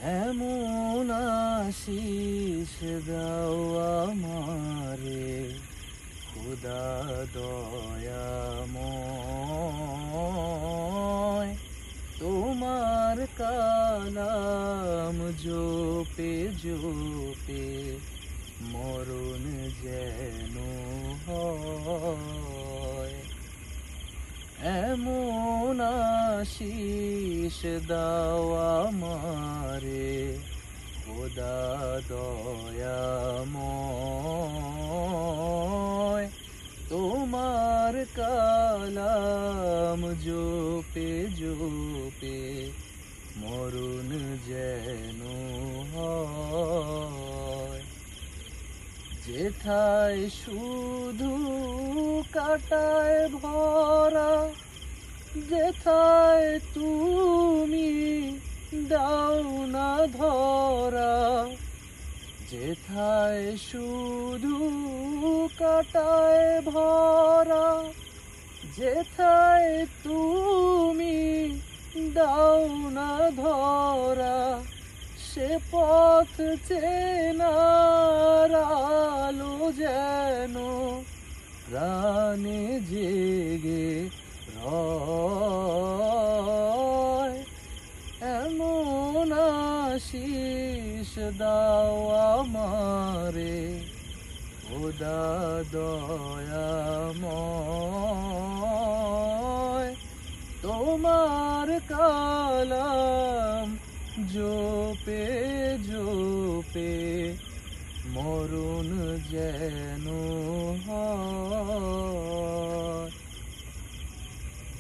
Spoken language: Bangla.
এমন আশিস দাও আমারে খোদা দয়াময়, তোমার কালাম জপে জপে মরণ যেন হয়। এমন আশিস দাও আমারে খোদা দয়াময়, তোমার কালাম জপে জপে মরণ যেন হয়। যেথায় শুধু কাটায় ভরা, যেথায় তুমি দাও না ধরা, যেথায় শুধু কাটায় ভরা, যেথায় তুমি দাও না ধরা, সে পথ চেনার আলো যেন প্রাণে জেগে রয়। এমন আশিস দাও আমারে খোদা দয়াময়, তোমার কালাম জপে জপে মরণ যেন হয়।